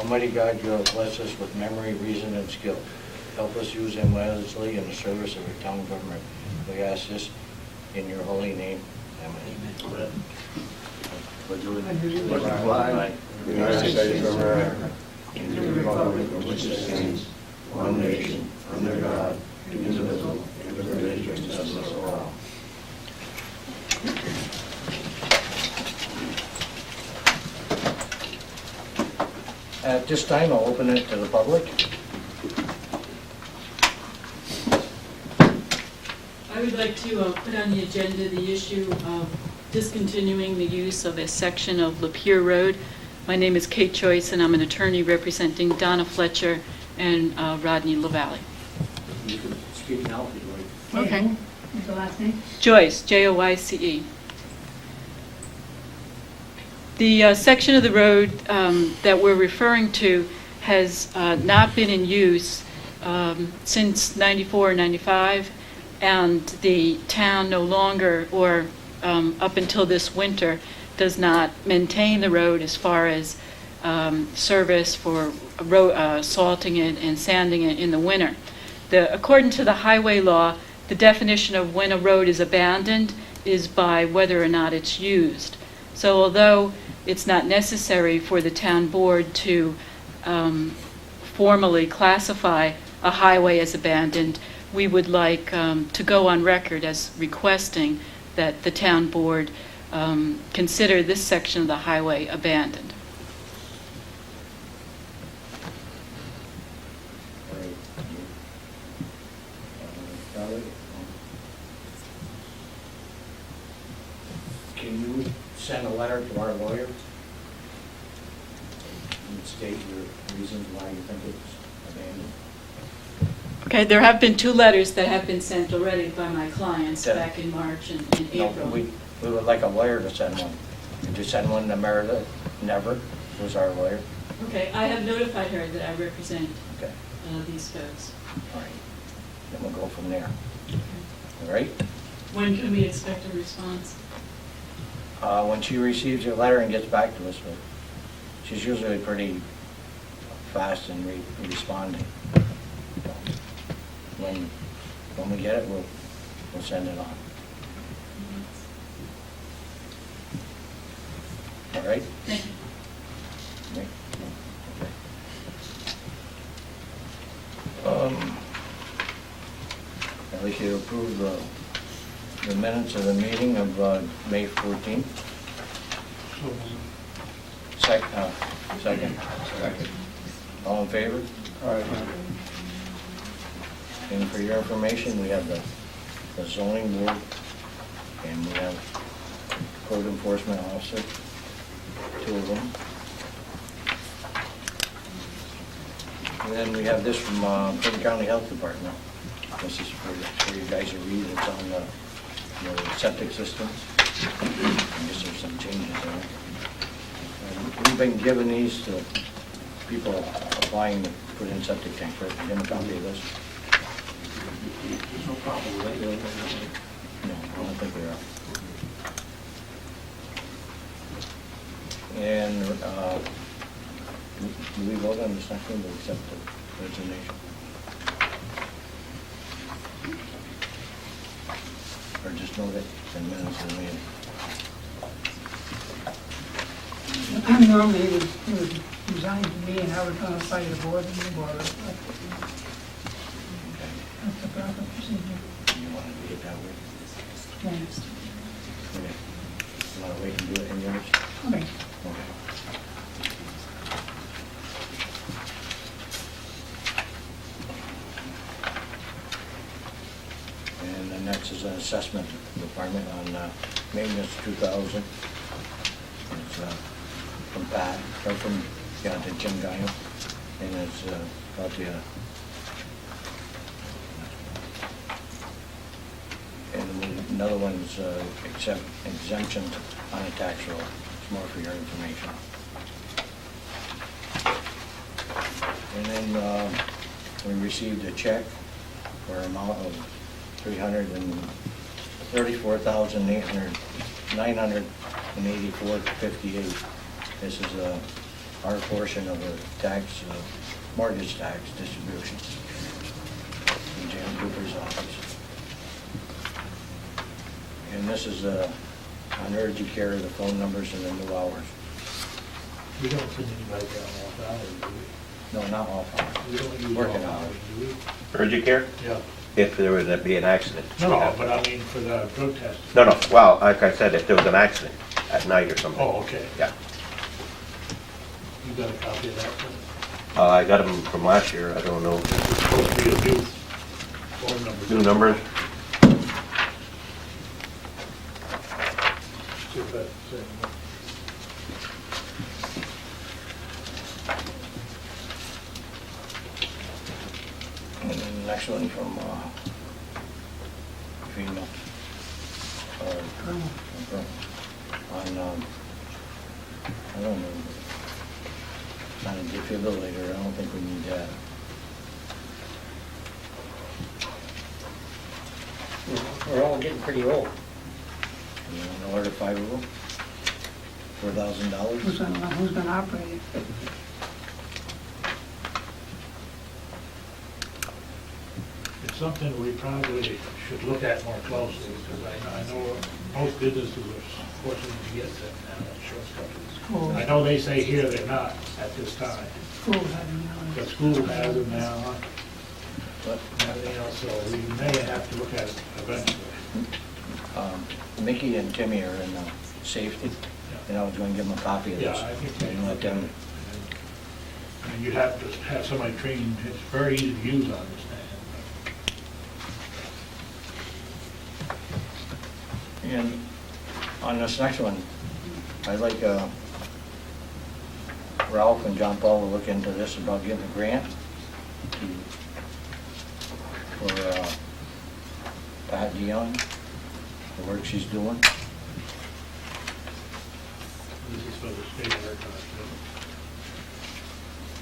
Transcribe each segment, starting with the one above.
Almighty God, you have blessed us with memory, reason, and skill. Help us use them wisely in the service of our town government. We ask this in your holy name. Amen. Amen. Pledge the flag of the United States of America and to the republic for which it stands, one nation, under God, indivisible, and with liberty and justice for all. At this time, I'll open it to the public. I would like to put on the agenda the issue of discontinuing the use of a section of Lapeer Road. My name is Kate Joyce, and I'm an attorney representing Donna Fletcher and Rodney LaValle. You can speak now if you'd like. Okay. What's the last name? Joyce, Joyce. The section of the road that we're referring to has not been in use since 94 or 95, and the town no longer, or up until this winter, does not maintain the road as far as service for salting it and sanding it in the winter. According to the highway law, the definition of when a road is abandoned is by whether or not it's used. So although it's not necessary for the town board to formally classify a highway as abandoned, we would like to go on record as requesting that the town board consider this section of the highway abandoned. Can you send a letter to our lawyer and state your reasons why you think it's abandoned? Okay, there have been 2 letters that have been sent already by my clients Yeah. back in March and in No, April. we would like a lawyer to send one. Could you send one to Meredith? Never, who's our lawyer? Okay, I have notified her that I represent Okay, these folks. all right. Then we'll go from there. All right? When can we expect a response? When she receives your letter and gets back to us, but she's usually pretty fast in responding. So, when we get it, we'll send it on. All right? Thank you. Okay. Okay. I'd like you to approve the minutes of the meeting of May 14th. Second. Second. All in favor? All right. And for your information, we have the zoning board, and we have code enforcement officer, 2 of them. And then we have this from Clinton County Health Department. This is for you guys to read. It's on the septic systems. I guess there's some changes there. And we've been giving these to people applying to put in septic tanks. Right? Give them a copy of this. There's no problem with it. No, I don't think they are. And do we vote on this next one to accept the resignation? Or just note it in minutes of the meeting? Normally, he would resign to me, and I would notify the board and the board. That's the proper procedure. You want to do it that way? Yes. Okay. You want to wait and do it in yours? Okay. Okay. And the next is an assessment department on maintenance 2000. It's from Pat, or from, to Jim Guyon, and it's about the, and another one's exemptions on a tax roll. It's more for your information. And then we received a check for an amount of $334,984.58. This is our portion of the tax, mortgage tax distribution in Jan Cooper's office. And this is on urgent care, the phone numbers and the new hours. We don't send anybody down off hours, do No, not off we? We don't hours, use working off hours. do we? Urgent care, Yeah. if there would be an accident. No, but I mean for the protest. No, well, like I said, if there was an accident at night or something. Oh, okay. Yeah. You got a copy of that? I got them from last year, I don't know. This is supposed to be a new phone number. New numbers? See if that's the same one. And then the next one from FEMA. On, I don't know, on a defibrillator, I don't think we need that. We're all getting pretty old. You know, order 5 of them, $4,000. Who's gonna operate it? It's something we probably should look at more closely, because I know most businesses are fortunate to get them now, that short Schools. I know they say here they're not at this time, Schools, I don't know. but school has them now, But and everything else, so we may have to look at it eventually. Mickey and Timmy are in safety, and I was going to give them a copy of Yeah, this. I think they And let them, And you have to have somebody trained, it's very easy to use, I understand. and on this next one, I'd like Ralph and John Paul to look into this about getting a grant for Pat Dion, the work she's doing. This is for the state archives,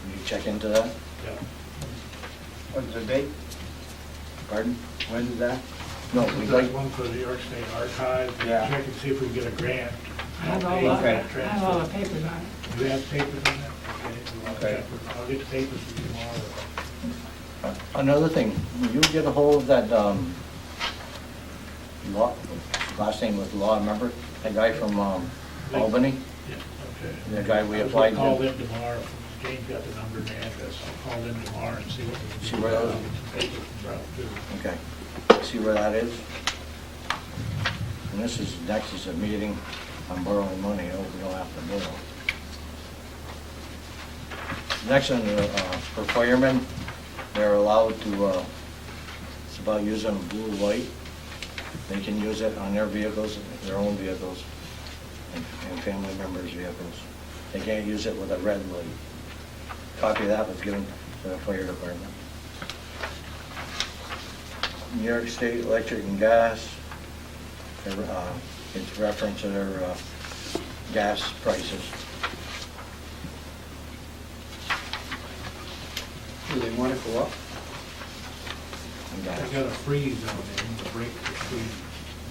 Will you check into that? yeah. What's the date? Pardon? When is that? No, This we'd is like, that one for the New York State Archives. Yeah. Check and see if we can get a grant. I have all Pay the, for I that have all the transfer. papers on it. Do you have papers on that? Okay, we'll Okay. check with- I'll get the papers for you tomorrow. another thing, will you get a hold of that, Law, last name was Law, remember? That guy from Albany, Yeah, okay. the guy we I'll applied call to. them tomorrow. James got the number and the address. I'll call them tomorrow and see what we can do. See where those- I'll get some papers from Ralph, too. Okay, see where that is? And this is, next is a meeting on borrowing money, oh, we don't have to borrow. Next one, for firemen, they're allowed to, it's about using blue light. They can use it on their vehicles, their own vehicles, and family members' vehicles. They can't use it with a red light. Copy of that was given to the fire department. New York State Electric and Gas, it's reference to their gas prices. Do they want to go up? And They gas. got a freeze on it, they want to break the freeze.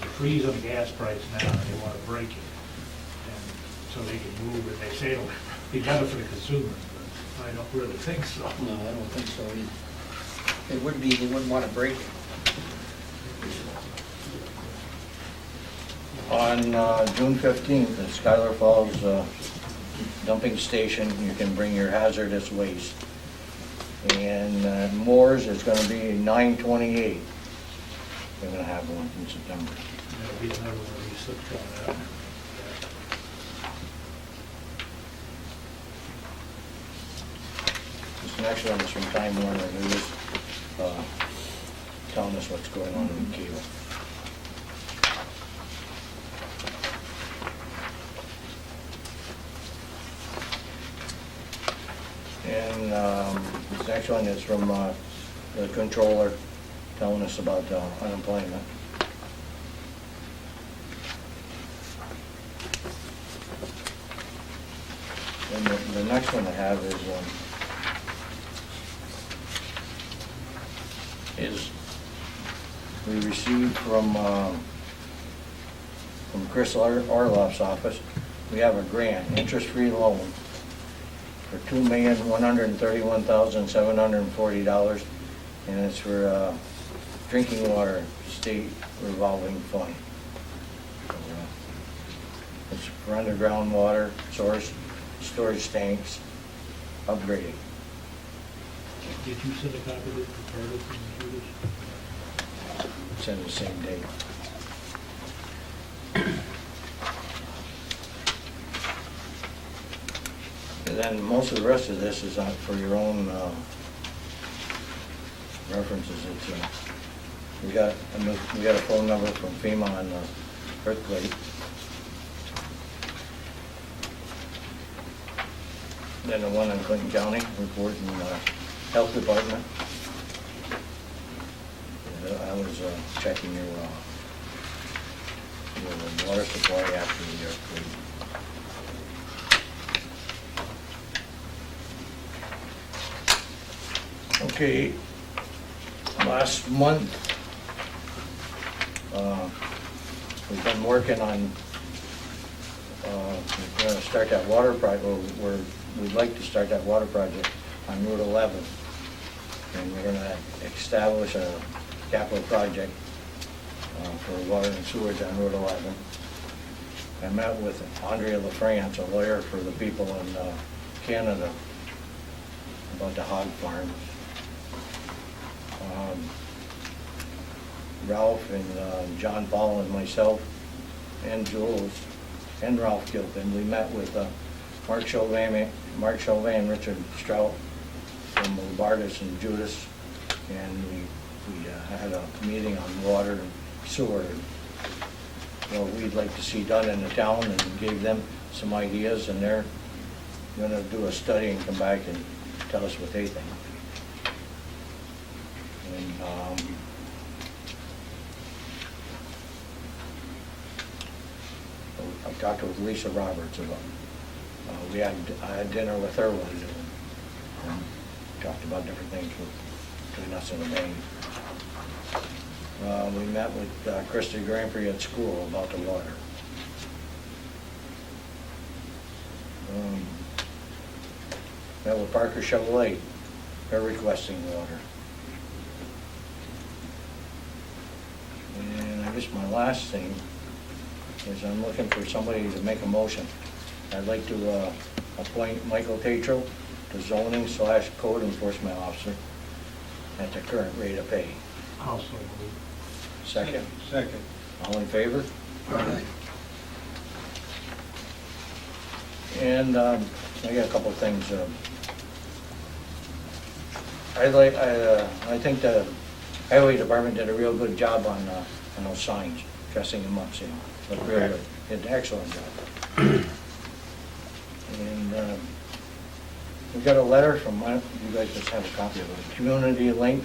The freeze on the gas price now, and they want to break it. And so they can move it, they say it'll be better for the consumer, but I don't really think so. No, I don't think so either. It would be, they wouldn't want to break it. On June 15th, at Schuyler Falls dumping station, you can bring your hazardous waste. And Moore's is going to be 9/28. They're going to have one in September. There'll be another one of these slips coming out. This next one is from Time Warner News, telling us what's going on in the cable. And this next one is from the controller telling us about unemployment. And the next one I have is we received from Chris Orloff's office, we have a grant, interest-free loan for $2,131,740, and it's for drinking water state revolving fund. It's for underground water source, storage tanks, upgrading. Did you send a copy of it to Curtis and Judas? It's in the same date. And then most of the rest of this is for your own references. It's, we got a phone number from FEMA on the earthquake. Then the one in Clinton County report in the health department. I was checking your water supply after the earthquake. Okay, last month, we've been working on, we're gonna start that water project, we'd like to start that water project on Route 11. And we're gonna establish a capital project for water and sewage on Route 11. I met with Andrea LaFrance, a lawyer for the people in Canada, about the hog farms. Ralph and John Paul and myself and Jules and Ralph Gilpin, we met with Mark Chauvin, Richard Strout from Bardis and Judas, and we had a meeting on water and sewer. What we'd like to see done in the town, and gave them some ideas, and they're gonna do a study and come back and tell us what they think. And I talked with Lisa Roberts about, I had dinner with her one day, and talked about different things between us and the bank. We met with Christy Granpree at school about the water. Met with Parker Chevrolet, they're requesting water. And I guess my last thing is I'm looking for somebody to make a motion. I'd like to appoint Michael Tatro to zoning/code enforcement officer at the current rate of pay. Also move. Second? Second. All in favor? Aye. And I got a couple of things. I think the highway department did a real good job on those signs, dressing them up, see, looked really good. Did an excellent job. And we got a letter from, you guys just have a copy of it, Community Link.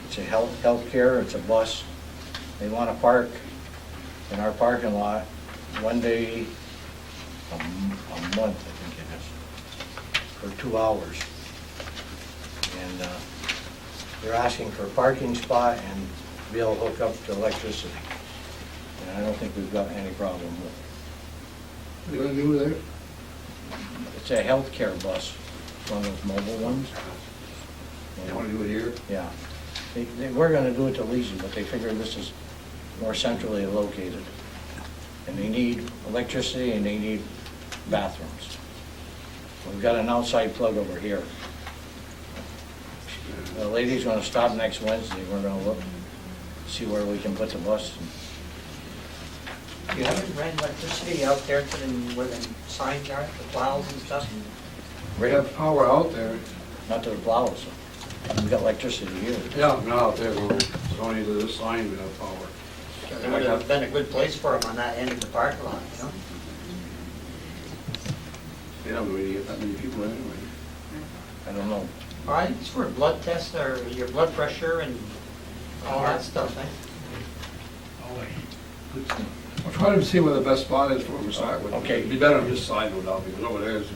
It's a healthcare, it's a bus. They want to park in our parking lot one day a month, I think it is, for 2 hours. And they're asking for a parking spot and be able to hook up to electricity. And I don't think we've got any problem with it. What are you gonna do with it? It's a healthcare bus, one of those mobile ones. You wanna do it here? Yeah. They were gonna do it to Leeson, but they figured this is more centrally located. And they need electricity and they need bathrooms. We've got an outside plug over here. The lady's gonna stop next Wednesday. We're gonna look, see where we can put the bus. You haven't ran electricity out there to where the signs are, the plows and stuff? We have power out there. Not to the plows. We've got electricity here. Yeah, not out there, it's only to this line we have power. It would have been a good place for them on that end of the parking lot, you know? They don't really get that many people anyway. I don't know. All right, it's for a blood test or your blood pressure and all that stuff, eh? All right. Good stuff. I'll try to see where the best spot is for them to start with. Okay. It'd be better on this side, no doubt, because over there is,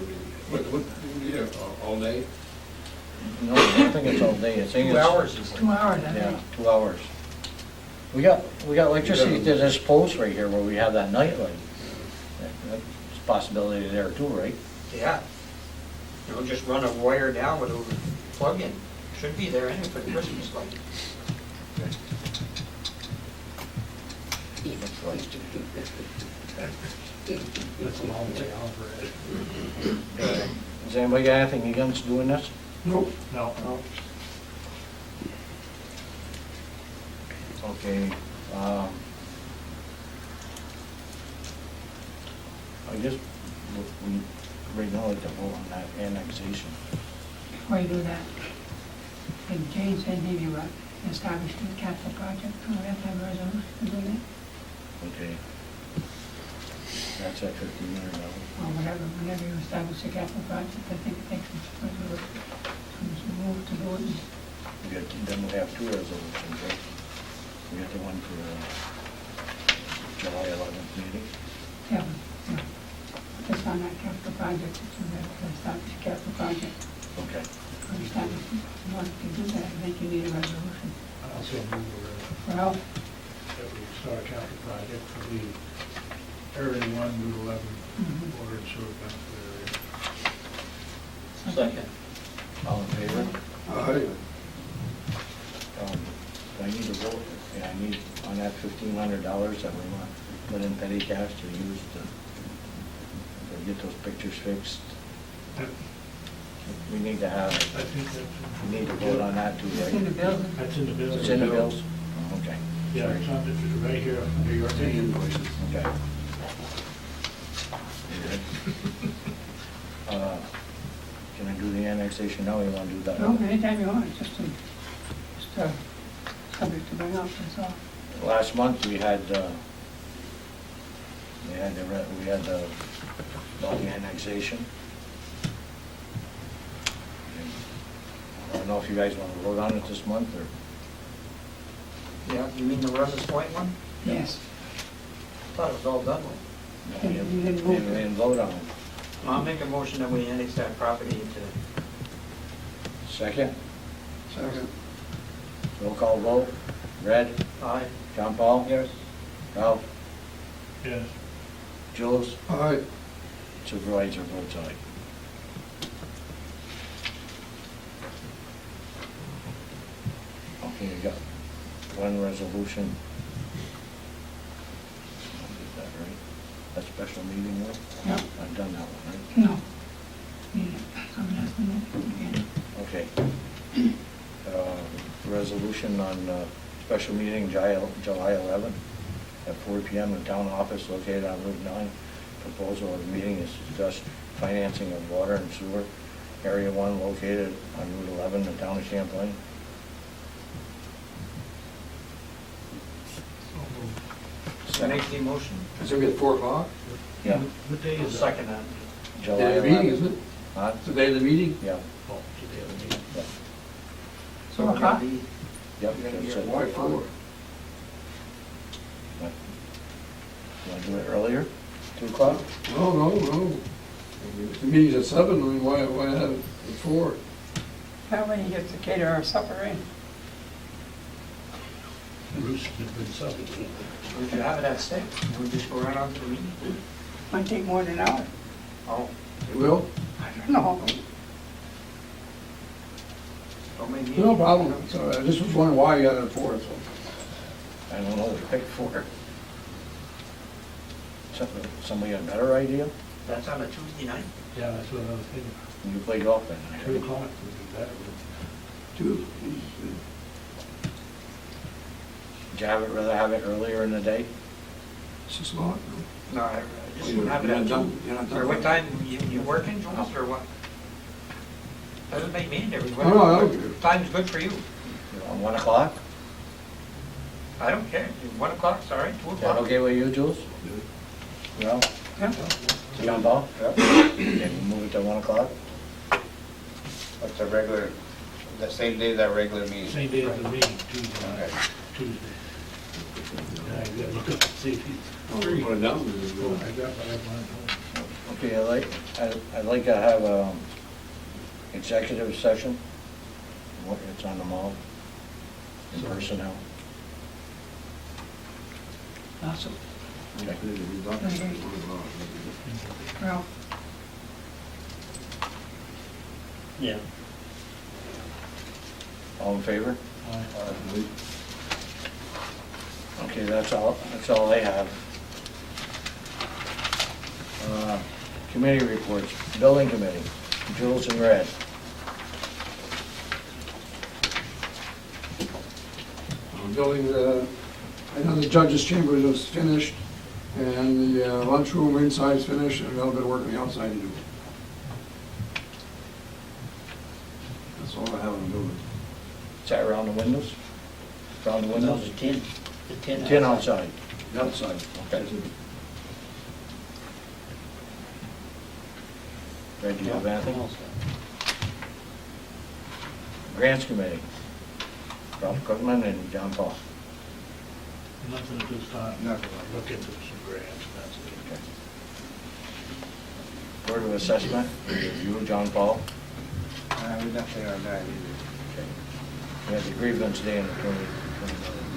what, yeah, all day? No, I don't think it's all day. I think 2 it's. hours is 2 hours, I Yeah, think. 2 hours. We got electricity to this post right here where we have that night light. There's a possibility there too, right? Yeah. You know, just run a wire down with a plug-in. Should be there anyway for the Christmas light. That's a long way out for it. Does anybody got anything against doing this? Nope. No, Okay, I guess we right now like to vote on that annexation. Before you do that, did Jane send you establish the capital project? Do we have to have a resolution to do that? Okay. That's at $1,500. Or whatever, whenever you establish a capital project, I think it takes some move to do it. Then we have two resolutions, right? We got the one for July 11th meeting. Yeah, yeah. Just on that capital project, it's in there, to establish a capital project. Okay. For establishment, in order to do that, I think you need a resolution. I also move Well, that we start a capital project for the Area 1, Route 11, water and sewer benefit area. Second. All in favor? Aye. Do I need to vote? Yeah, I need on that $1,500 that we want, put in petty cash to use to get those pictures fixed. We need to have, I think that's, we need to vote on that too, it's in the right? building. that's in the bill. It's in the bills? Oh, okay. Yeah, it's on, it's right here under your name. Okay. Can I do the annexation now, or you want to do that? No, anytime you want, just subject to bring up, that's all. Last month, we had the annexation. I don't know if you guys want to vote on it this month, or, Yeah, you mean the Rouse's Point one? Yes. I thought it was all done with. no, You didn't vote. we didn't vote on it. I'll make a motion that we annex that property into, Second, Second. roll call vote. Red, aye. John Paul? Yes. Ralph? Yes. Jules? Aye. Supervisor votes aye. Okay, you got one resolution. Is that right? That special meeting one? Yeah. I've done that one, right? No. Yeah, I'm asking that again. Okay. Resolution on special meeting July 11th at 4 PM in town office located on Route 9. Proposal of the meeting is to discuss financing of water and sewer. Area 1 located on Route 11 in the town of Champlain. So make the motion. It's gonna be at 4 o'clock? Yeah, What day I'll is that? second that. July Day of the 11th. meeting, isn't it? Huh? It's the day of the meeting? Yeah, Oh, it's the day of the meeting. yeah. So we're gonna be, Yep. You're gonna be that's at it. Why 4? What? You want to do it earlier? 2 o'clock? No. If the meeting's at 7, I mean, why have it at 4? That way you get to cater our supper in. Bruce has been subbing. we should have it at 6, and we just go right on to the meeting. Might take more than an hour. Oh, It will? I don't know. don't make me. No problem. So I just was wondering why you got it at 4, so. I don't know, we picked 4. Somebody got a better idea? That's on a Tuesday night? Yeah, that's what I was thinking. You play golf that 2 night? o'clock would be better. 2. Would you rather have it earlier in the day? 6 o'clock? No, I just would have it at 2. You're not done. Or what time, you working, Jonas, or what? Doesn't make me any difference. Oh, no, I don't care. What time's good for you? On 1 o'clock? I don't care. 1 o'clock, sorry, 2 Is that o'clock. okay with you, Jules? Well, Yeah. John Paul? Okay, we move it to 1 o'clock? What's the regular, the same day as that regular meeting? Same day as the meeting, Tuesday night, Okay. Tuesday. Yeah, you gotta look up, and see if he's free. Put it down. Oh, I got mine at home. Okay, I'd like to have a executive session. It's on the mall, in personnel. Awesome. Okay. Well, Yeah. All in favor? Aye. Okay, that's all I have. Committee reports, building committee, Jules in red. Building, I know the judge's chambers is finished, and the lunchroom inside's finished, and a little bit of work on the outside to do. That's all I have on the building. Is that around the windows? Around the No, windows? the tin. The tin. Tin outside. The outside. Okay. Red, do you have anything? Grants committee, Ralph Cookman and John Paul. Nothing at this time. Nothing. Look into some grants, that's it. Board of Assessment, you, John Paul. We're not there on that either. We had the grievance day in the 20.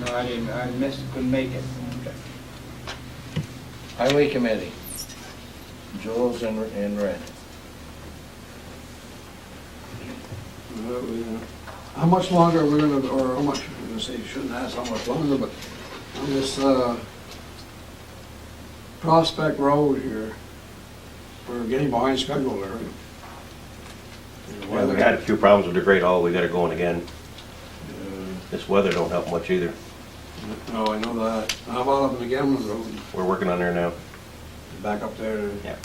No, I didn't, I missed, couldn't make it. Highway committee, Jules in red. How much longer are we gonna, or how much, I'm gonna say, shouldn't ask how much longer, but on this Prospect Road here, we're getting behind schedule there. Yeah, we had a few problems with the Great Hall, we got it going again. Uh, This weather don't help much either. No, I know that. How about up in the Gamlin Road, We're working on there now. back up there? Yeah.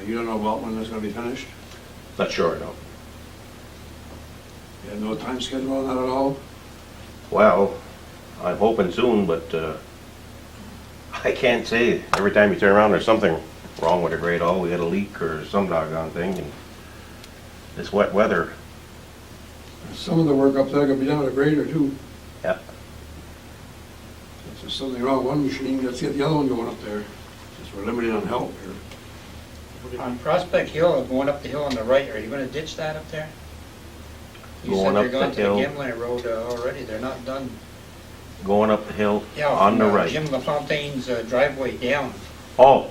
You don't know about when that's gonna be finished? Not sure, no. You have no time schedule on that at all? Well, I'm hoping soon, but I can't say. Every time you turn around, there's something wrong with the Great Hall. We got a leak or some doggone thing, and this wet weather, Some of the work up there could be done with a grader too. yeah. If there's something wrong with one machine, let's get the other one going up there. Since we're limited on help here. On Prospect Hill, going up the hill on the right, are you gonna ditch that up there? You Going said up they're going the to hill. the Gimlin Road already, they're not done. Going up the hill Yeah, on the from, right. Jim LaFontaine's driveway down Oh,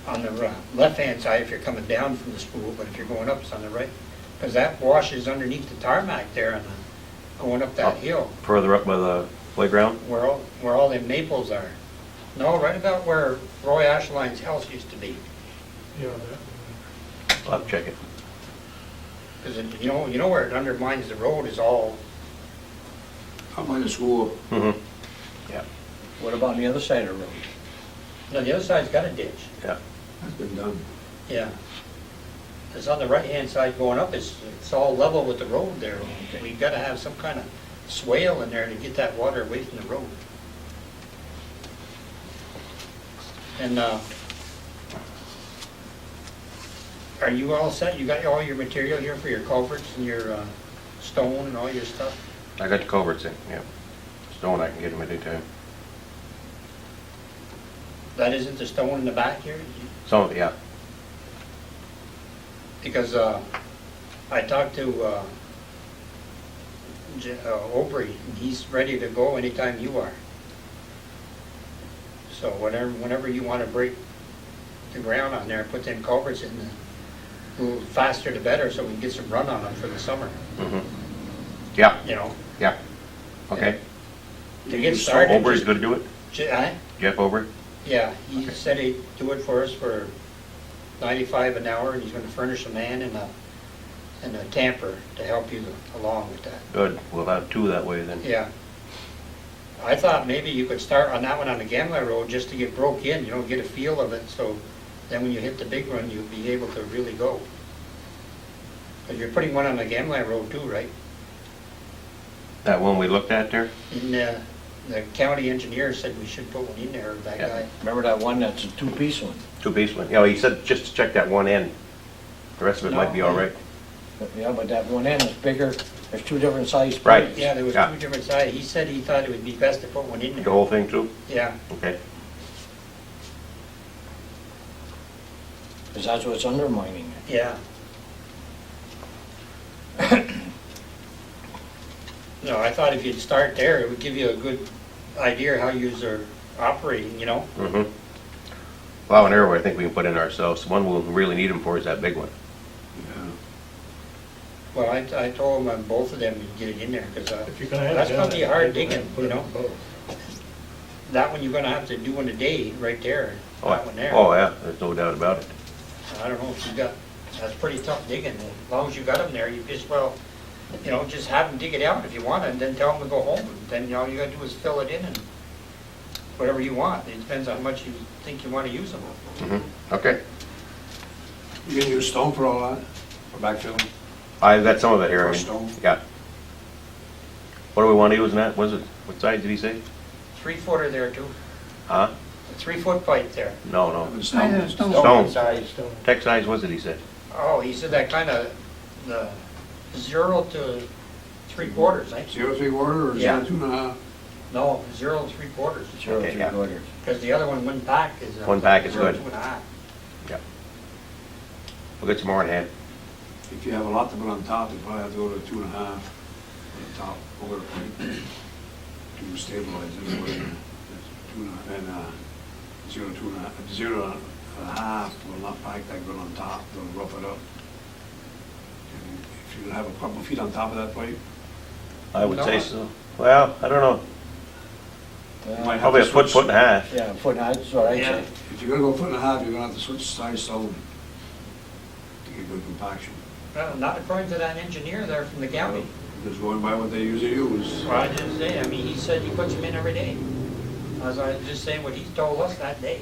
on the left-hand side if you're coming down from the spool, but if you're going up, it's on the right. Because that washes underneath the tarmac there and going up that Up. hill, further up by the playground? where all them maples are. No, right about where Roy Ashline's house used to be. Yeah, I'll have to check it. Because you know where it undermines the road is all, Up by the school. Mm-hmm. Yeah, What about on the other side of the road? no, the other side's got a ditch. yeah. That's been done. Yeah. It's on the right-hand side going up, it's all level with the road there. We've got to have some kind of swale in there to get that water away from the road. And, are you all set? You got all your material here for your culverts and your stone and all your stuff? I got the culverts in, yeah. Stone, I can get them at any time. That isn't the stone in the back here? Some of it, yeah. Because I talked to Aubrey, and he's ready to go anytime you are. So whenever you want to break the ground on there, put them culverts in, a little faster the better, so we can get some run on them for the summer, Mm-hmm. Yeah, you know? yeah. Okay. To get started. Ober's just- gonna do it? Jeff Ober? Yeah, he said he'd do it for us for $95 an hour, and he's gonna furnish a man and a camper to help you along with that. Good, we'll have two that way then. Yeah. I thought maybe you could start on that one on the Gamla Road just to get broke in, you know, get a feel of it, so then when you hit the big run, you'll be able to really go. Because you're putting one on the Gamla Road too, right? That one we looked at there? And the county engineer said we should put one in there, that Yeah. guy. Remember that one that's a two-piece one? Two-piece one. Yeah, he said just to check that one end. The rest of it might be all right. Yeah, but that one end is bigger, there's two different sized Right. pipes. Yeah, there was Yeah. two different sides. He said he thought it would be best to put one in The there. whole thing too? Yeah, Okay. Because that's what's undermining it. yeah. No, I thought if you'd start there, it would give you a good idea how you're operating, you know? Mm-hmm. Well, an arrow I think we can put in ourselves. The one we'll really need them for is that big one. Well, I told them on both of them to get it in there, because If you're gonna have it that's done, gonna be hard people have digging, to put you it know? in both. That one you're gonna have to do in a day, right there, that one there. Oh, yeah, there's no doubt about it. I don't know if you got, that's pretty tough digging. As long as you got them there, you just, well, you know, just have them dig it out if you want, and then tell them to go home. And then all you gotta do is fill it in and whatever you want. It depends on how much you think you wanna use them. Okay. You gonna use stone for all that, for backfilling? I've got some of it here. I For mean, stone? yeah. What do we want to use in that? Was it, what size did he say? 3-footer there too, Huh? a 3-foot pipe there. No, no. With Size of stone? stone. Stone. Size. Stone. Tech size was it, he said? Oh, he said that kinda, the 0 to 3/4, eh? 0 3/4 or Yeah. 0 2.5? No, 0 to 3/4. Sure, Okay, yeah. 3/4. Because the other one pack is. One pack is 0 good. 2.5. We'll get some more in hand. If you have a lot to put on top, you probably have to go to 2.5 on the top, over the plate, to stabilize it, or 2.5, and 0 2.5, 0.5 will not pack that good on top, they'll rough it up. And if you have a couple feet on top of that pipe, I would say No. so. Well, I don't know. might have Probably a to foot, switch- foot and a half. Yeah, foot height, that's what I'd Yeah. say. if you're gonna go 1.5 foot, you're gonna have to switch size stone to get good compaction. Well, not according to that engineer there from the county. Just going by what they usually use. Well, I just say, I mean, he said he puts them in every day. I was just saying what he told us that day.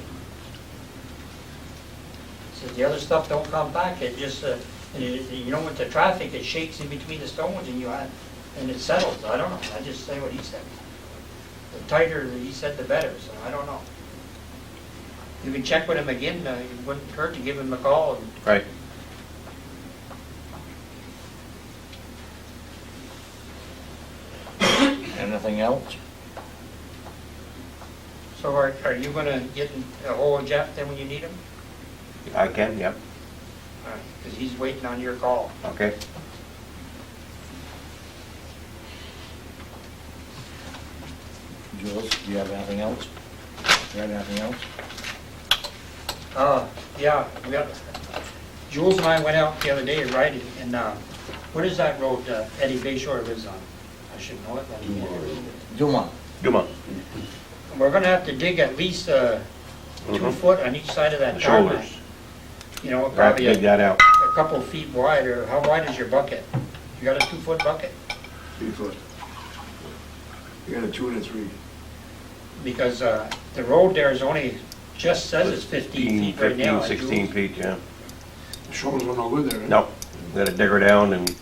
He said the other stuff don't come back, it just, and you know, with the traffic, it shakes in between the stones and and it settles. I don't know, I just say what he said. The tighter, he said, the better, so I don't know. You can check with him again, it wouldn't hurt to give him a call and Right. Anything else? So are you gonna get a hold of Jeff then when you need him? I can, yep. Because he's waiting on your call. Okay. Jules, do you have anything else? You have anything else? Yeah, Jules and I went out the other day riding, and what is that road Eddie Bayshore lives on? I should know it. but I can't. Dumont. Duma. We're gonna have to dig at least 2 foot on each side of that tarmac. Shoulders. You know, We'll have to probably dig that out. a couple feet wide, or how wide is your bucket? You got a 2-foot bucket? 3 foot. You got a 2 and a 3. Because the road there is only, just says it's 15 feet right now. 16 feet, yeah. The shoulders were no good there, right? No, we gotta dig her down and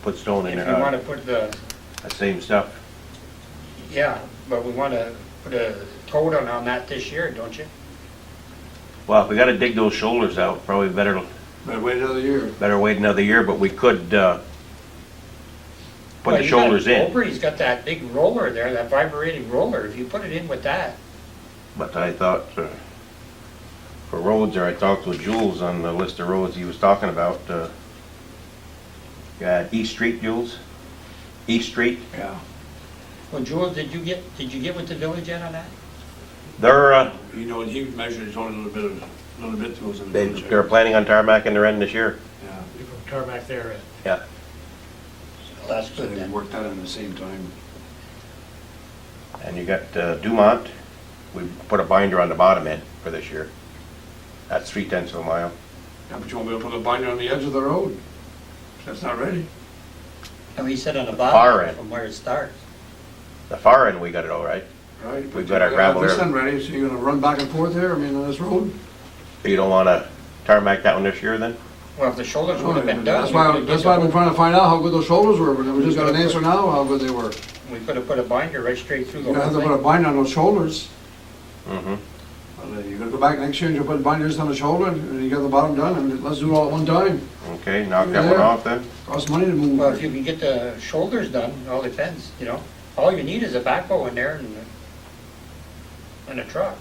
put stone in If there. you wanna put the, That same stuff. yeah, but we wanna put a coat on that this year, don't you? Well, if we gotta dig those shoulders out, probably better Wait another year. wait another year, but we could, put the shoulders in. Obrey's got that big roller there, that vibrating roller, if you put it in with that, But I thought, for roads there, I talked with Jules on the list of roads he was talking about. You had East Street, Jules? East Street? Yeah. well, Jules, did you get with the village yet on that? They're, You know, he measured, it's only a little bit goes in the village. they're planning on tarmacking their end this year. Yeah. You can tarmac there, and Yeah. Well, that's So good they then. worked that in the same time. And you got Dumont, we put a binder on the bottom end for this year. That's 3/10 of a mile. Yeah, but you won't be able to put a binder on the edge of the road. That's not ready. And he said on the Far bottom, end. from where it starts. The far end, we got it all right. Right? We've But got our you gravel This there. end ready, so you're gonna run back and forth there, I mean, on this road? You don't wanna tarmac that one this year then? Well, if the shoulders would have been done. That's why I've been trying to find out how good those shoulders were, but we just got an answer now how good they were. We could have put a binder right straight through the You're gonna have whole to put a thing. binder on those shoulders. Mm-hmm. You're gonna go back next year and you put binders on the shoulder, and you got the bottom done, and let's do it all at one time. Okay, knock that one Yeah. off then. Costs money to move. Well, if you can get the shoulders done, it all depends, you know? All you need is a backhoe in there and a truck.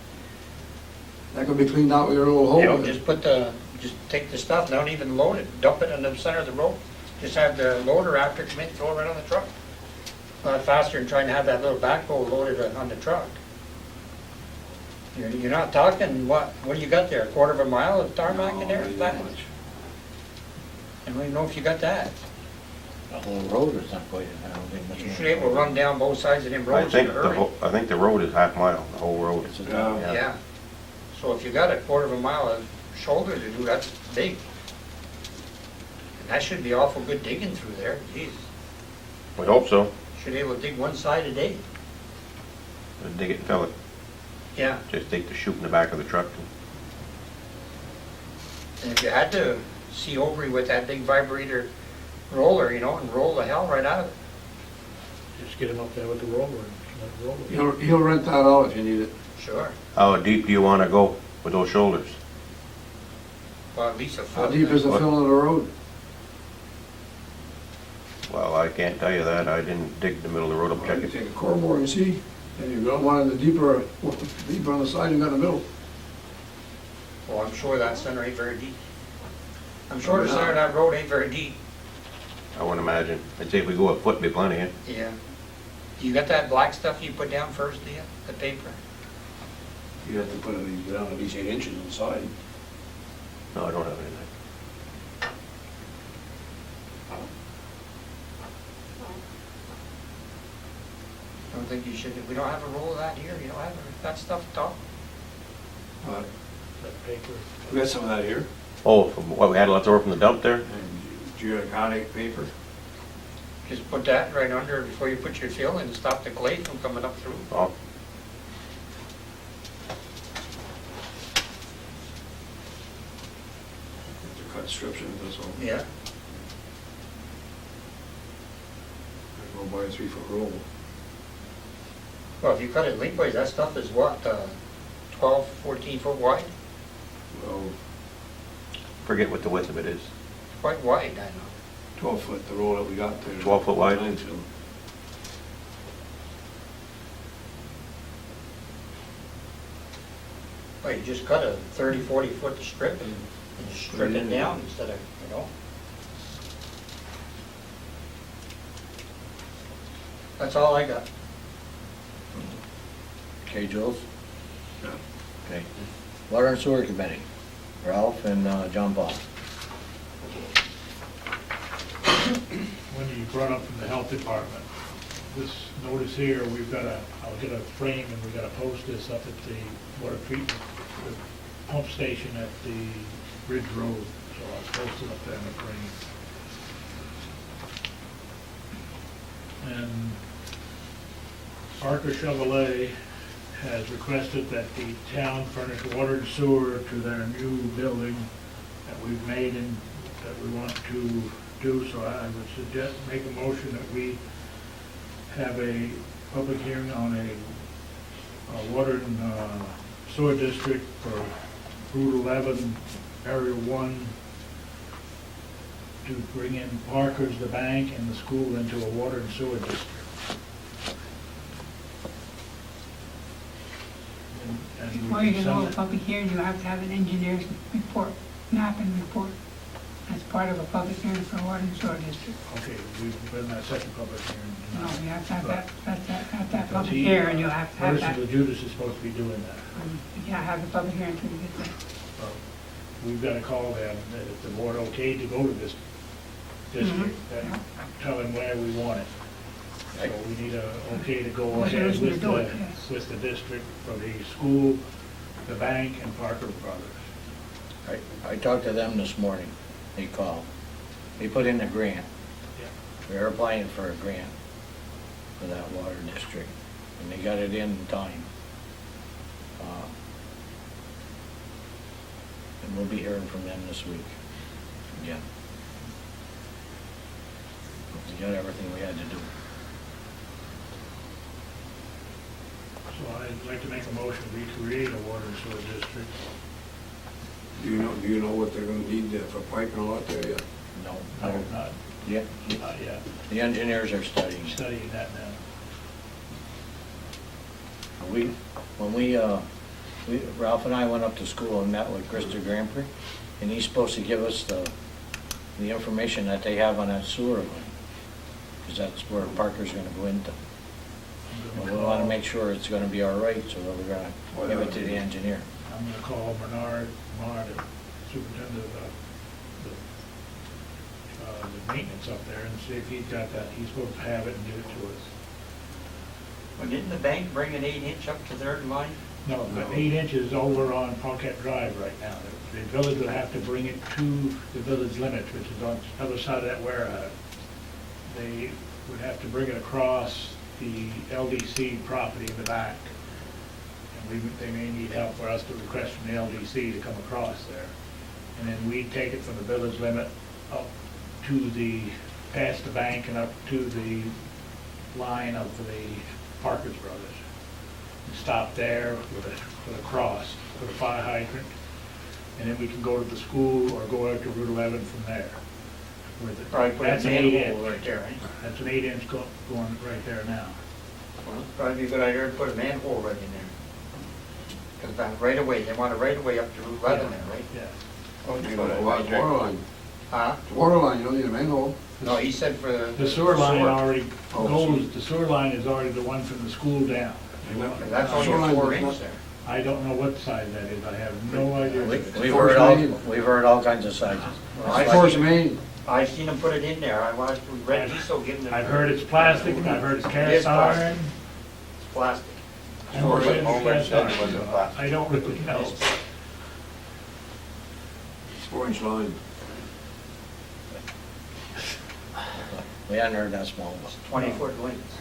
That could be cleaned out with your little hole. You know, just take the stuff, don't even load it, dump it in the center of the road. Just have the loader after come in, throw it right on the truck. A lot faster than trying to have that little backhoe loaded on the truck. You're not talking, what do you got there, a quarter of a mile of tarmac in there? No, Is not that? much. I don't even know if you got that. The whole road is not quite, I don't think much. You more. should be able to run down both sides of them I roads in think a the hurry. whole, I think the road is half mile, the whole road. It's a Yeah. town, Yeah. So if you got a quarter of a mile of shoulder to do, that's big. And that should be awful good digging through there, geez. We hope so. Should be able to dig one side a day. Dig it and fill it. Yeah, Just take the chute in the back of the truck. and if you had to see over with that big vibrator roller, you know, and roll the hell right out of it. Just get him up there with the roller and let it roll. He'll rent that out if you need it. Sure. How deep do you want to go with those shoulders? Well, at least a How foot. deep is the What? fill of the road? Well, I can't tell you that. I didn't dig the middle of the road up, check You it. take a core bore and see, and you got one in the deeper on the side, you got in the middle. Well, I'm sure that center ain't very deep. I'm sure the center of that road ain't very deep. I wouldn't imagine. I'd say if we go a foot, be plenty, eh? Yeah. You got that black stuff you put down first, do you? The paper? You have to put it down at least 8 inches inside. No, I don't have anything. I don't think you should, we don't have a roll of that here, you don't have that stuff at all? That paper. We got some of that here, Oh, from what we had left over from the dump there? and geodetic paper. Just put that right under before you put your fill in and stop the clay from coming up through. Oh, To cut strips in it, that's all. Yeah. I go buy a 3-foot roll. Well, if you cut it lengthways, that stuff is what, 12, 14 foot wide? Well, forget what the width of it is. Quite wide, I know. 12 foot, the roll that we got there. 12 foot wide? 9 fill. Well, you just cut a 30, 40 foot strip and strip it down instead of, you know. That's all I got. Okay, Jules? Yeah. Okay. Water and Sewer Committee, Ralph and John Paul. When you brought up from the health department, this notice here, I'll get a frame and we gotta post this up at the water treatment, the pump station at the Ridge Road. So I'll post it up there in the frame. And Parker Chevrolet has requested that the town furnish water and sewer to their new building that we've made and that we want to do. So I would suggest, make a motion that we have a public hearing on a water and sewer district for Route 11, Area 1, to bring in Parker's, the bank, and the school into a water and sewer district. And we Before you can can hold send a it- public hearing, you have to have an engineer's report, mapping report. That's part of a public hearing for water and sewer district. Okay, we've been that second public hearing. No, you have to have that, at that Because public he, hearing, you have to have that. Person, the Judas is supposed to be doing that. You can't have the public hearing until you get there. So we've got to call them, that if the board okay to go to this district, Mhm. then tell them where we want it. So we need a okay to go Well, there ahead is to with do the, it, yes. with the district for the school, the bank, and Parker Brothers. I talked to them this morning, they called. They put in a grant. Yeah. They're applying for a grant for that water district, and they got it in time. And we'll be hearing from them this week again. We got everything we had to do. So I'd like to make a motion, we create a water and sewer district. Do you know what they're gonna need for piping and all that there yet? No, No, no, not yeah, yet. the engineers are studying. Studying that now. Ralph and I went up to school and met with Krista Gramper, and he's supposed to give us the information that they have on that sewer line, because that's where Parker's gonna go into. And we wanna make sure it's gonna be all right, so we're gonna give it to the engineer. I'm gonna call Bernard, the superintendent of the the maintenance up there and see if he's got that. He's supposed to have it and give it to us. Well, didn't the bank bring an 8-inch up to their line? No, the 8 inches over on Paquette Drive right now. The village would have to bring it to the village limits, which is on the other side of that warehouse. They would have to bring it across the LDC property in the back. And they may need help for us to request from the LDC to come across there. And then we'd take it from the village limit up to past the bank and up to the line of the Parker's Brothers. And stop there with a cross, put a fire hydrant, and then we can go to the school or go out to Route 11 from there. With it. Probably put a That's an 8 manhole inch. right there, right? That's an 8 inch going right there now. Well, probably be a good idea to put a manhole right in there. Because that right away, they want a right away up to Route 11 there, right? Yeah. Oh, You know, the water line, Huh? the water line, you don't need a manhole. No, he said for The sewer line sewer. already Oh, goes, the sewer line is already the one from the school down. And that's only Sewer a line 4 does inch not- there. I don't know what size that is, I have no idea. We've heard all kinds of sizes. Well, I Force seen- main, I've seen them put it in there. I watched, we read, he's still getting it. I've heard it's plastic, and I've heard it's It is cast plastic. iron. It's plastic. I've heard it's Homer cast said it iron, wasn't so plastic. I don't really know. it's 4-inch line. We hadn't heard that small one. 20-foot lengths.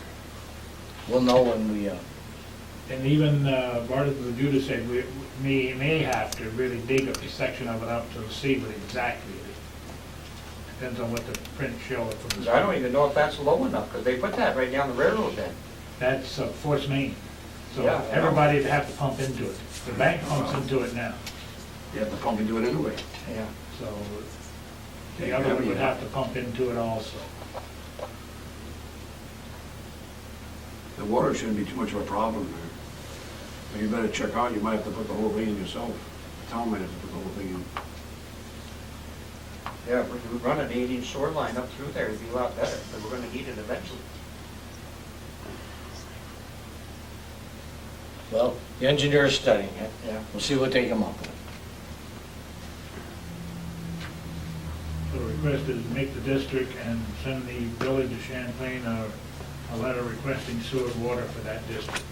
We'll know when we, And even Martin Judah said we may have to really dig a section of it up to see what exactly it is. Depends on what the print shows from the. I don't even know if that's low enough, because they put that right down the railroad then. That's force main. So Yeah, I know. everybody would have to pump into it. The bank pumps into it now, You have to pump into it anyway. Yeah. so the other one would have to pump into it also. The water shouldn't be too much of a problem there. But you better check out, you might have to put the whole thing in yourself. The town might have to put the whole thing in. Yeah, if we could run an 8-inch shore line up through there, it'd be a lot better, but we're gonna need it eventually. well, the engineer's studying it. Yeah. We'll see what they come up with. So the request is make the district and send the village of Champlain a letter requesting sewer and water for that district.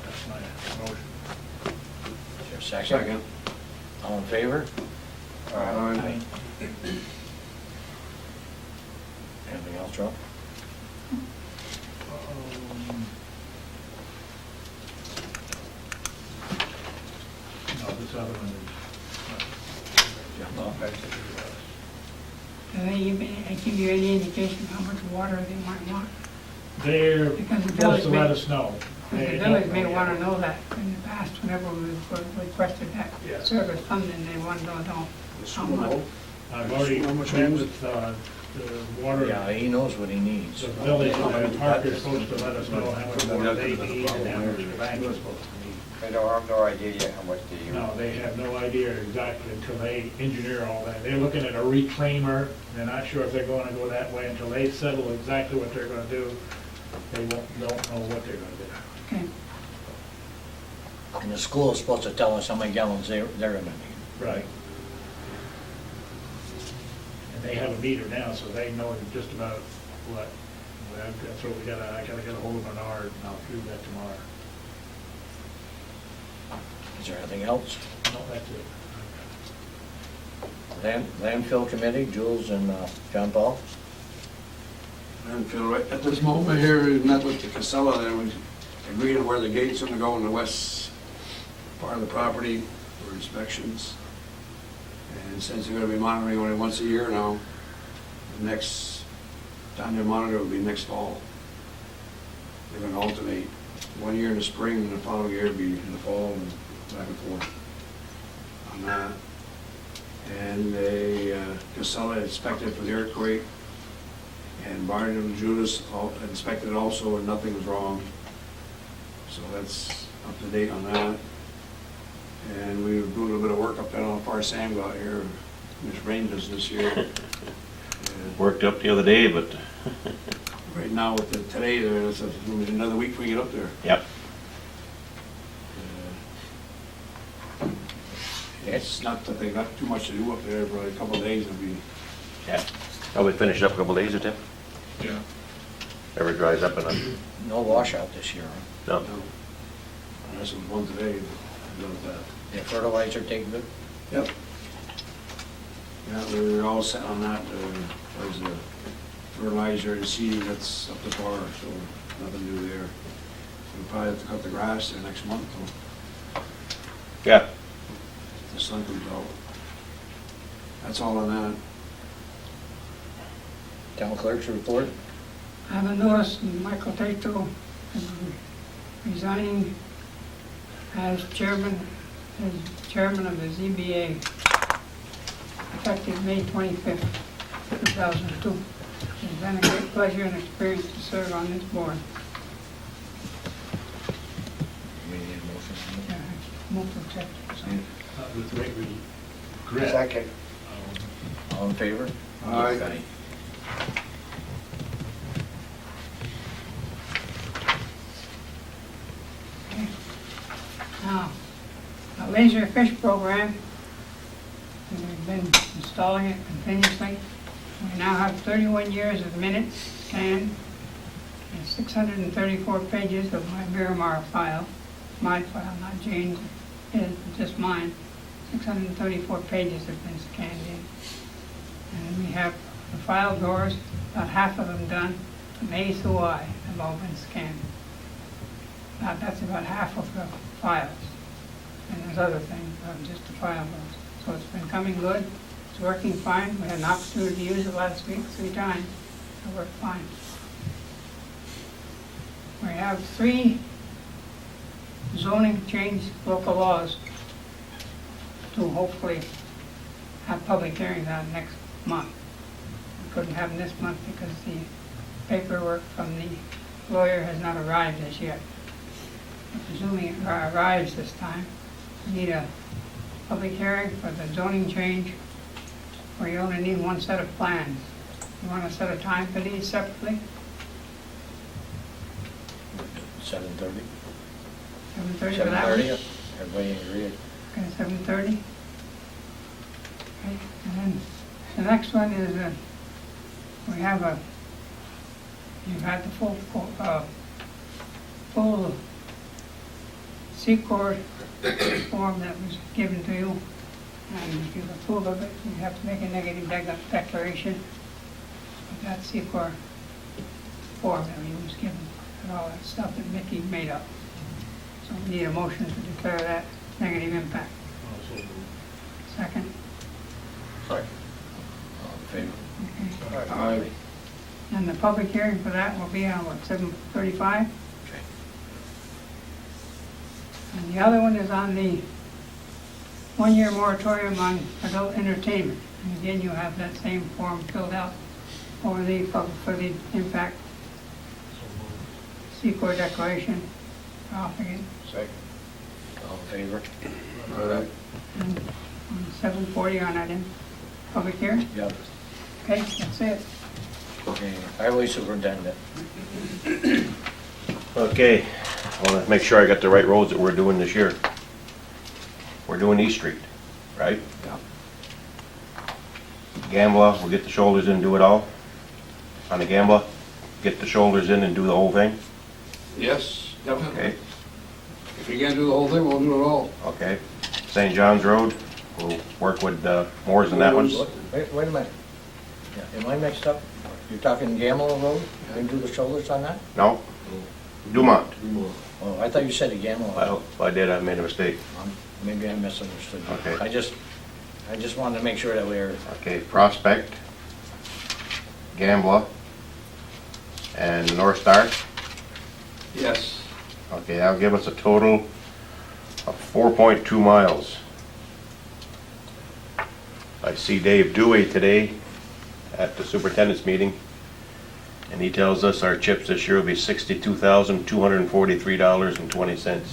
That's my motion. Is there a second? Second. All in favor? Aye. Anything else, Rob? No, this other one No. Do they give you any indication how much water they might want? is, they're Because the supposed village to may- let us know. The They village don't may know want to yet. know that in the past, whenever we've requested that Yeah. service funding, they want to know how much. I've already How met much with the water. Yeah, he knows what he needs. The village of Parker's supposed to let us know how much water they need and how much the bank is supposed to need. I don't have no idea yet how much they use. No, they have no idea exactly until they engineer all that. They're looking at a reclaimer, they're not sure if they're gonna go that way until they settle exactly what they're gonna do. They don't know what they're gonna do. Okay, And the school is supposed to tell us how many gallons they're gonna need. Right. And they have a meter now, so they know just about what, well, that's what I gotta get a hold of Bernard, and I'll do that tomorrow. Is there anything else? No, that's it. Landfill committee, Jules and John Paul? Landfill, right at this moment here, we met with the Casella, and we agreed on where the gate's gonna go in the west part of the property for inspections. And since they're gonna be monitoring only once a year now, the next time they monitor will be next fall. They're gonna alternate, 1 year in the spring, and the following year will be in the fall, and back and forth on that. And they, Casella inspected for the earthquake, and Barney and Judas inspected also, and nothing was wrong. So that's up to date on that. And we were doing a little bit of work up there on Far Sam got here, it's rained us this year. And Worked up the other day, but, right now with today, there's another week before we get up there. yep. It's not that they got too much to do up there, but a couple of days it'll be, Yeah. Oh, we finished up a couple days or Tim? Yeah. Ever dries up enough? No washout this year, huh? No. I had some one today, about that. Yeah, fertilizer take good? Yep. Yeah, we're all set on that, there's the fertilizer and seeding, that's up to par, so nothing new there. We'll probably have to cut the grass there next month, though, Yeah. if the sun comes out. That's all on that. Town clerk's report? I have a notice, Michael Tato is resigning as chairman of the ZBA, effective May 25th, 2002. It's been a great pleasure and experience to serve on this board. We need a motion on Yeah, I move to accept. So, With great regret. Second. it. All in favor? Aye. Now, a laser fish program, we've been installing it continuously. We now have 31 years of minutes scanned and 634 pages of my Miramar file, my file, not Jane's, it's just mine. 634 pages have been scanned in. And we have the file drawers, about half of them done, from A through I have all been scanned. That's about half of the files. And there's other things, just the file drawers. So it's been coming good, it's working fine. We had an opportunity to use it last week 3 times. It worked fine. We have 3 zoning change local laws to hopefully have public hearings on next month. We couldn't have them this month because the paperwork from the lawyer has not arrived as yet. Presuming it arrives this time, we need a public hearing for the zoning change where you only need 1 set of plans. You want to set a time for these separately? 7:30? 7:30 for that one? 7:30? Everybody agree? Okay, 7:30. Okay, and then the next one is, we have you've had the full Secor form that was given to you, and if you approve of it, you have to make a negative declaration of that Secor form that was given, and all that stuff that Mickey made up. So we need a motion to declare that negative impact. Also, Second? Sorry. All in favor? Okay. Aye. And the public hearing for that will be on, what, 7:35? Okay. And the other one is on the 1-year moratorium on adult entertainment. And again, you have that same form filled out for the impact Secor declaration. Off again. Second. All in favor? Aye. And on 7:40 on that public hearing. Yep. Okay, that's it. Okay, highway superintendent. Okay, I want to make sure I got the right roads that we're doing this year. We're doing East Street, right? Gambler, we'll get the shoulders in, do it all. On the Gambler, get the shoulders in and do the whole thing, Yes, definitely. okay? If you can't do the whole thing, we'll do it all. Okay. St. John's Road, we'll work with Moores on that one. Wait a minute. Yeah, am I mixed up? You're talking Gamble Road? You can do the shoulders on that? No? Dumont. Oh, I thought you said the Gamble. Well, if I did, I made a mistake. Maybe I misunderstood you. Okay. I just wanted to make sure that we're, Okay, Prospect, Gambler, and North Star. Yes. Okay, that'll give us a total of 4.2 miles. I see Dave Dewey today at the superintendent's meeting, and he tells us our chips this year will be $62,243.20.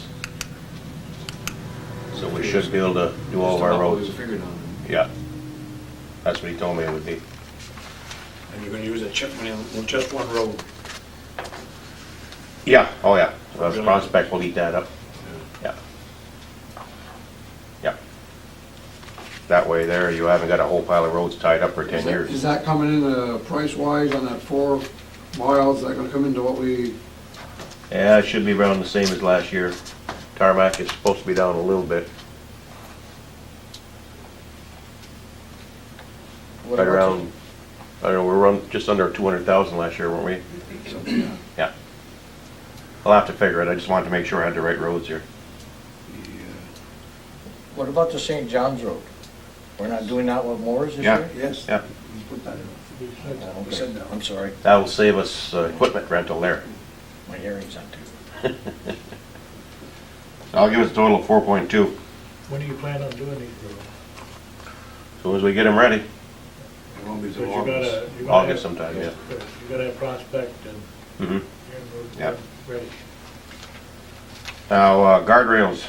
So we should be able to do all of our roads. Figured on. Yeah, that's what he told me it would be. And you're gonna use that chip money on just one road. Yeah, oh yeah, Prospect will eat that up. Yeah. Yeah. That way there, you haven't got a whole pile of roads tied up for 10 years. Is that coming in price-wise on that 4 miles? Is that gonna come into what we, Yeah, it should be around the same as last year. Tarmac is supposed to be down a little bit, What right about around, I don't know, we're run just under 200,000 last year, weren't we? Yeah. I'll have to figure it, I just wanted to make sure I had the right roads here. What about the St. John's Road? We're not doing that with Moore's this Yeah. year? yes? Yeah. He's put that in. Oh, We said okay. no. I'm sorry, That will save us equipment rental there. my hearing's not too. I'll give us a total of 4.2, When do you plan on doing these roads? as soon as we get them ready. It won't be Because till you gotta, August. you gotta August have- sometime, yeah. You gotta have Prospect and Mhm. Aaron Road Yep. ready. Now, guardrails.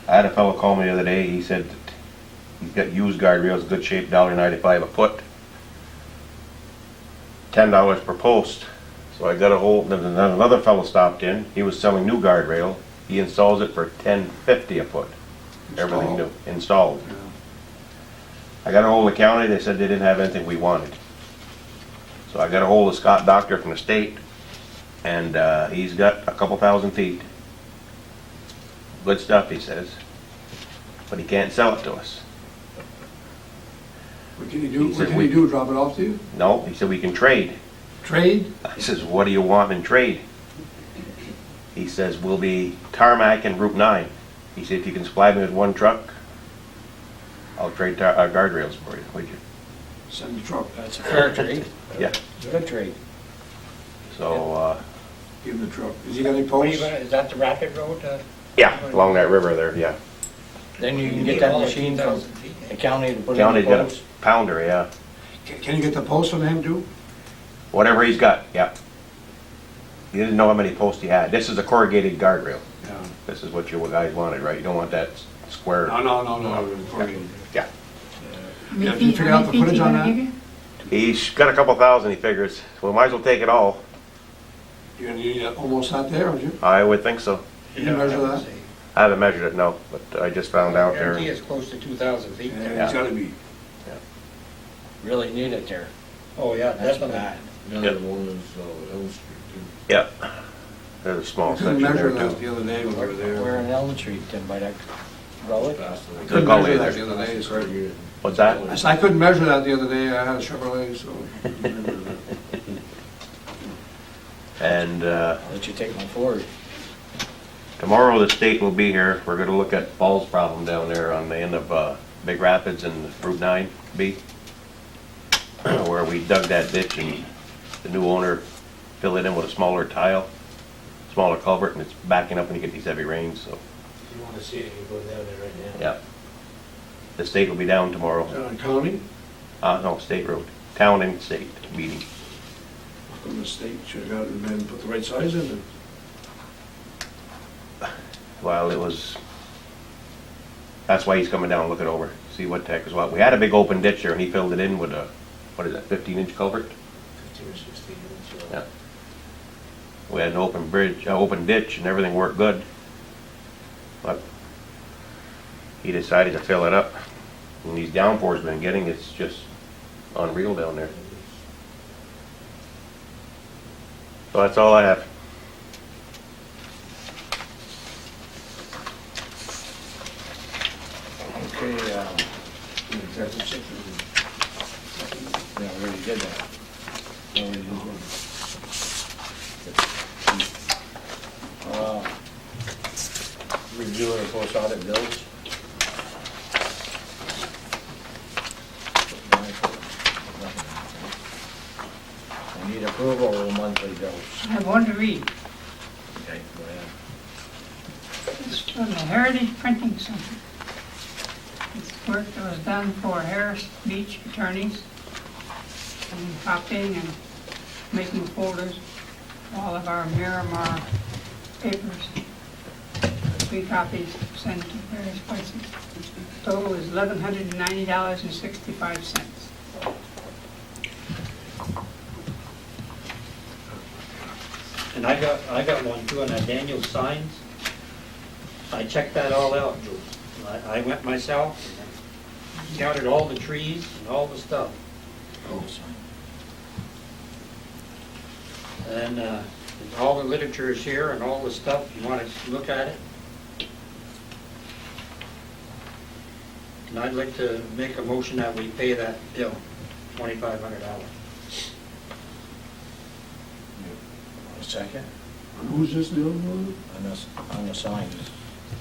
I had a fellow call me the other day, he said that he's got used guardrails, good shape, $1.95 a foot. $10 per post. So I got a hold, then another fellow stopped in, he was selling new guardrail, he installs it for $10.50 a foot. Everything new, installed. Yeah. I got a hold of the county, they said they didn't have anything we wanted. So I got a hold of Scott Doctor from the state, and he's got a couple thousand feet. Good stuff, he says, but he can't sell it to us. What can you do, He what said can we- you do, drop it off to you? No, he said we can trade. Trade? I says, what do you want in trade? He says, we'll be tarmac and Route 9. He said, if you can supply me with one truck, I'll trade guardrails for you, would you? Send the truck, That's a fair trade, Yeah. it's a good trade. So, give him the truck. Has he got any What are you posts? gonna, is that the Rapid Road? yeah, along that river there, yeah. Then you can get that machine from 2,000 feet. the county to put in County's the got a post. pounder, yeah. Can you get the post from him too? Whatever he's got, yeah. He didn't know how many posts he had. This is a corrugated guardrail. Yeah. This is what you guys wanted, right? You don't want that square. No. Yeah. Yeah, did you figure out the footage on that? He's got a couple thousand, he figures. Well, might as well take it all. You're gonna need almost that there, aren't you? I would think so. Can you measure that? I haven't measured it, no, but I just found out Guarantee there. it's close to 2,000 feet there. Yeah, it's gotta be. Really need it there. Oh, yeah, That's definitely. bad. Yep. one is Elm Street Yeah. There's a small I couldn't section measure there that too. the other day when we were there. We're in Elm Street, then by that gully. I Good couldn't gully measure there. that the other day, so. What's that? I said I couldn't measure that the other day, I had a Chevrolet, so. And I'll let you take my Ford. tomorrow the state will be here. We're gonna look at Paul's problem down there on the end of Big Rapids and Route 9B, where we dug that ditch and the new owner filled it in with a smaller tile, smaller culvert, and it's backing up when you get these heavy rains, so, You wanna see it, you go down there right now. yeah. The state will be down tomorrow. Is that on county? No, state road, town and state meeting. From the state, should've got it and then put the right size in it. Well, it was, that's why he's coming down and look it over, see what the heck is what. We had a big open ditch there and he filled it in with a, what is that, 15-inch culvert? 15 or 16 inch. Yeah. We had an open bridge, open ditch and everything worked good. But he decided to fill it up. And these downpours been getting, it's just unreal down there. So that's all I have. Okay, executive session. Yeah, we already did that. Already did one. Review our post audit bills. I need approval of the monthly bills. I have one to read. Okay, go ahead. It's from the Heritage Printing Center. It's work that was done for Harris Beach attorneys, and copying and making folders for all of our Miramar papers. 3 copies sent to various places. Total is $1,190.65. And I got one too on that Daniel signs. I checked that all out, Jules. I went myself, and counted all the trees and all the stuff. Oh, sign. And all the literature is here and all the stuff, you want to look at it? And I'd like to make a motion that we pay that bill, $2,500. A second? Who's this dealing with? On the signs.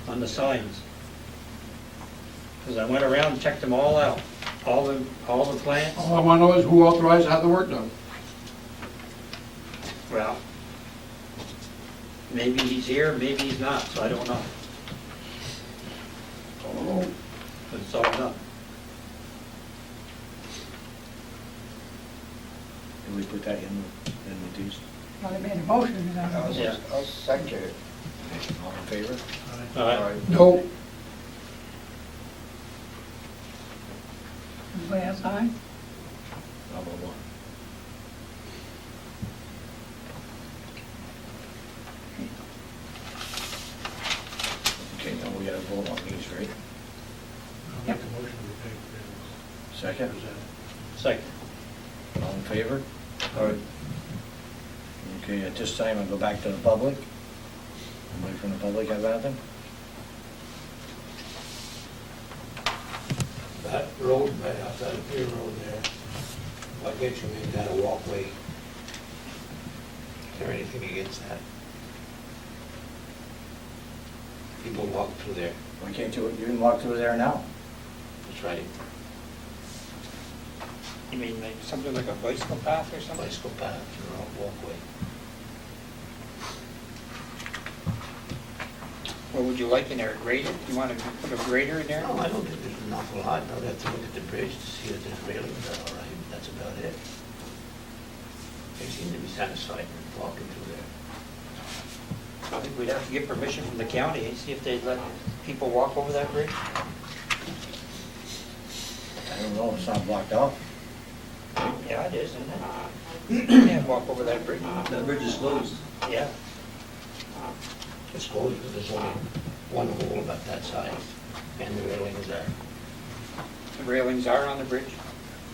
On the signs. Because I went around and checked them all out, all the plants. All I want to know is who authorized to have the work done. Well, maybe he's here, maybe he's not, so I don't know. Oh, But it's all done. Did we put that in with these? Well, they made a motion, is that all? Yeah. I'll second it. All in favor? no, Everybody else aye? How about one? Okay, now we gotta vote on these, right? I'll make a motion to pay the bills. Second? Second. All in favor? Okay, at this time, I'll go back to the public. Anybody from the public have anything? That road right outside of Pier Road there, what gets you in that walkway? Is there anything against that? People walk through there, Why can't you can walk through there now? that's right, You mean like something like a bicycle path or something? bicycle path or walkway. What would you like in there, grader? You want to put a grader in there? No, I don't think there's an awful lot, I'd have to look at the bridge to see if there's railings are all right, that's about it. They seem to be satisfied with walking through there. I think we'd have to get permission from the county and see if they'd let people walk over that bridge. I don't know, it's not blocked off. Yeah, it is, isn't it? You can't walk over that bridge. That bridge is closed. Yeah. It's closed because there's only one hole about that size, and the railings are, The railings are on the bridge.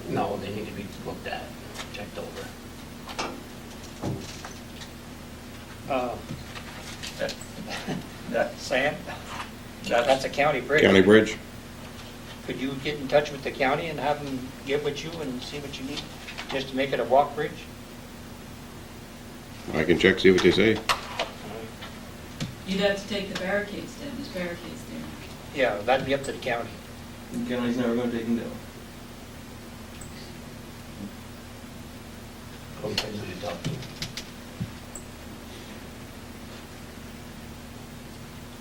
no, they need to be looked at, checked over. That, Sam? That's a county bridge. County bridge. Could you get in touch with the county and have them get with you and see what you need, just to make it a walk bridge? I can check, see what they say. You'd have to take the barricades down, there's barricades there. Yeah, that'd be up to the county. The county's never gonna take them down. Who depends who you talk to.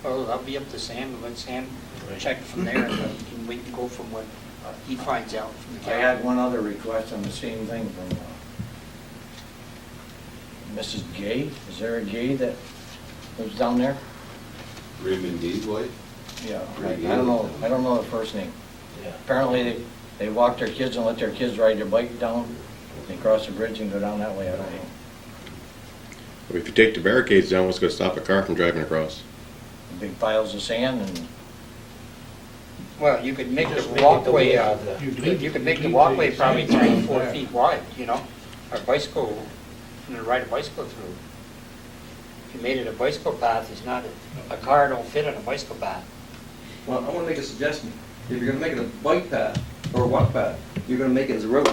Well, that'll be up to Sam, and let Sam Right. check from there, and then we can go from what he finds out from the I county. had one other request on the same thing from Mrs. Gay. Is there a Gay that lives down there? Raymond Gay's wife? Yeah, I don't know the first name. Yeah. Apparently, they walk their kids and let their kids ride their bike down. They cross the bridge and go down that way, I don't know. If you take the barricades down, what's gonna stop a car from driving across? Big piles of sand and, Well, you could make Just the make it the walkway, width of the- you could make the You'd walkway leave probably the 3 sand 4 there. feet wide, you know? Or bicycle, you know, ride a bicycle through. If you made it a bicycle path, it's not, a car don't fit on a bicycle path. Well, I wanna make a suggestion. If you're gonna make it a bike path or a walk path, you're gonna make it as a road.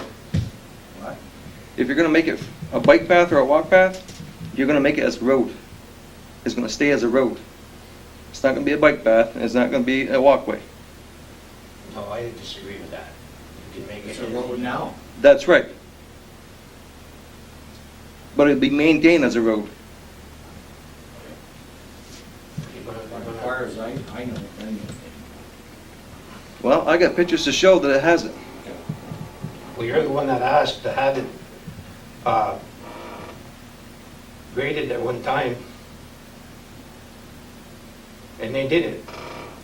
what? If you're gonna make it a bike path or a walk path, you're gonna make it as a road. It's gonna stay as a road. It's not gonna be a bike path, and it's not gonna be a walkway. No, I disagree with that. You can make It's it. a road now. That's right. But it'll be maintained as a road. You're gonna- As you're far gonna- as I know, anyway. Well, I got pictures to show that it hasn't. Well, you're the one that asked to have it graded at one time, and they did it.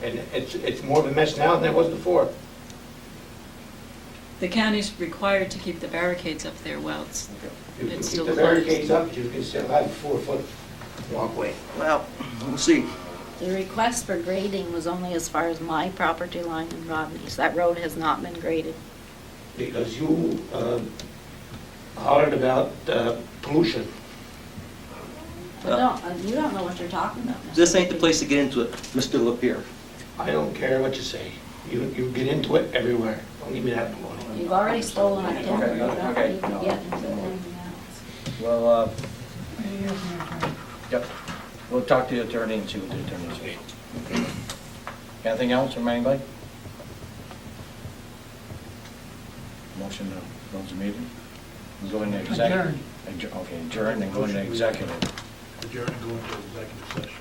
And it's more of a mess now than it was before. The county's required to keep the barricades up there while it's, You can It's keep still the closed. barricades up, you can still have a 4-foot walkway. Well, we'll see. The request for grading was only as far as my property line in Rodney's. That road has not been graded. Because you hollered about pollution. You don't know what you're talking about, Mr. This ain't the Dickey. place to get into it, Mr. Lapierre. I don't care what you say. You get into it everywhere. Don't leave me that alone. You've already stolen our timber. Okay, You don't okay. need to get into anything else. Well, What do you have from your attorney? yep, we'll talk to the attorney and see what the attorney says. Anything else from anybody? Motion to close the meeting? We'll go into executive. Adjourn. Okay, adjourn and go into executive. Adjourn and go into executive session.